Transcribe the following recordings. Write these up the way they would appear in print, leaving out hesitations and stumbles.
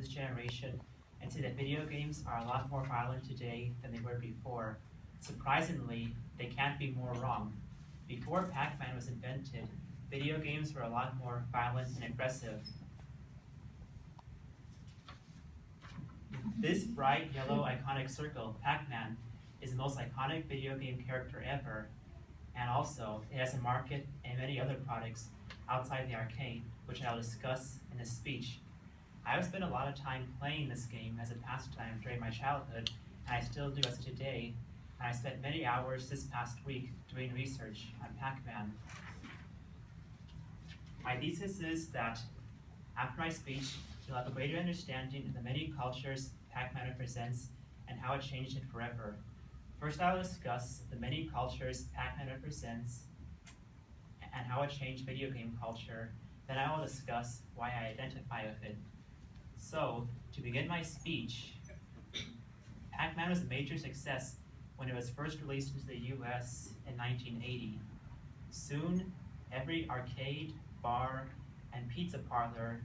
this generation and say that video games are a lot more violent today than they were before. Surprisingly, they can't be more wrong. Before Pac-Man was invented, video games were a lot more violent and aggressive. This bright yellow iconic circle, Pac-Man, is the most iconic video game character ever, and also it has a market and many other products outside the arcade, which I'll discuss in this speech. I've spent a lot of time playing this game as a pastime during my childhood, and I still do as of today, and I spent many hours this past week doing research on Pac-Man. My thesis is that after my speech, you'll have a greater understanding of the many cultures Pac-Man represents and how it changed it forever. First, I will discuss the many cultures Pac-Man represents and how it changed video game culture. Then I will discuss why I identify with it. So, to begin my speech, Pac-Man was a major success when it was first released into the US in 1980. Soon, every arcade, bar, and pizza parlor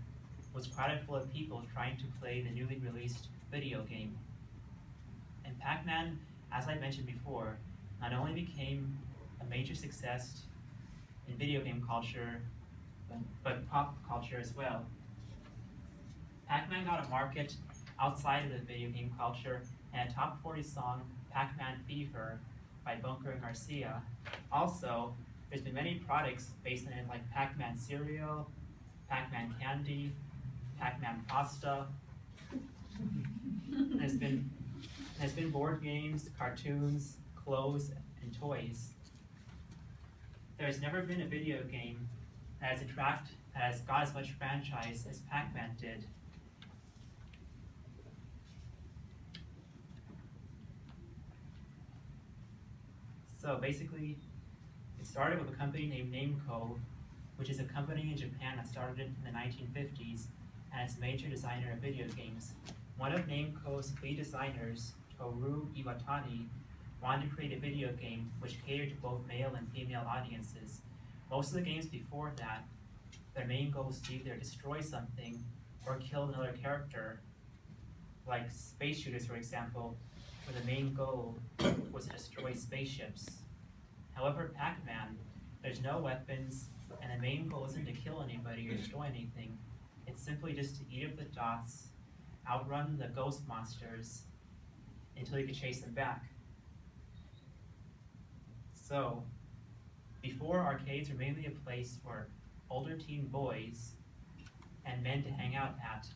was crowded full of people trying to play the newly released video game. And Pac-Man, as I mentioned before, not only became a major success in video game culture, but pop culture as well. Pac-Man got a market outside of the video game culture, and a top 40 song, Pac-Man Fever by Bunker and Garcia. Also, there's been many products based on it like Pac-Man cereal, Pac-Man candy, Pac-Man pasta. There's been board games, cartoons, clothes, and toys. There's never been a video game that has got as much franchise as Pac-Man did. So basically, it started with a company named Namco, which is a company in Japan that started in the 1950s, and it's a major designer of video games. One of Namco's lead designers, Toru Iwatani, wanted to create a video game which catered to both male and female audiences. Most of the games before that, their main goal was to either destroy something or kill another character, like space shooters, for example, where the main goal was to destroy spaceships. However, Pac-Man, there's no weapons, and the main goal isn't to kill anybody or destroy anything. It's simply just to eat up the dots, outrun the ghost monsters, until you can chase them back. So, before, arcades were mainly a place for older teen boys and men to hang out at.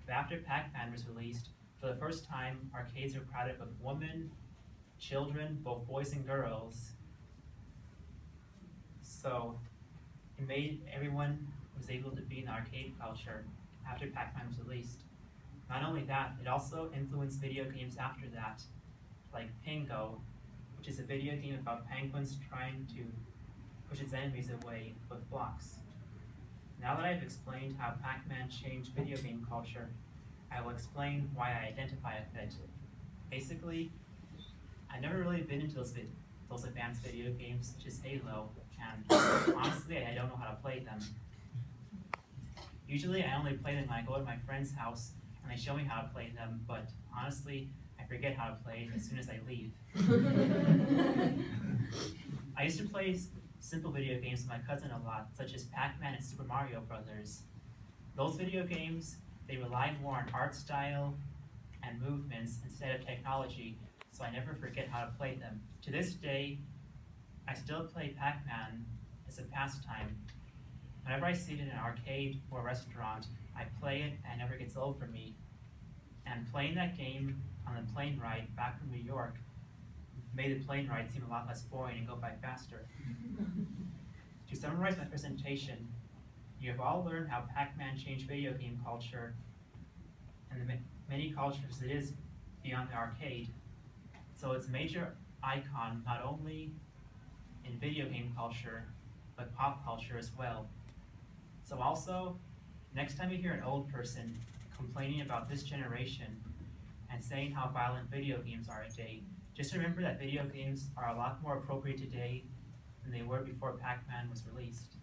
But after Pac-Man was released, for the first time, arcades were crowded with women, children, both boys and girls. So, it made everyone was able to be in the arcade culture after Pac-Man was released. Not only that, it also influenced video games after that, like Pingo, which is a video game about penguins trying to push its enemies away with blocks. Now that I've explained how Pac-Man changed video game culture, I will explain why I identify with it. Basically, I've never really been into those advanced video games such as Halo, and honestly, I don't know how to play them. Usually, I only play them when I go to my friend's house and they show me how to play them, but honestly, I forget how to play as soon as I leave. I used to play simple video games with my cousin a lot, such as Pac-Man and Super Mario Brothers. Those video games, they rely more on art style and movements instead of technology, so I never forget how to play them. To this day, I still play Pac-Man as a pastime. Whenever I see it in an arcade or a restaurant, I play it and it never gets old for me. And playing that game on the plane ride back from New York made the plane ride seem a lot less boring and go by faster. To summarize my presentation, you have all learned how Pac-Man changed video game culture and the many cultures it is beyond the arcade. So it's a major icon not only in video game culture, but pop culture as well. So also, next time you hear an old person complaining about this generation and saying how violent video games are today, just remember that video games are a lot more appropriate today than they were before Pac-Man was released.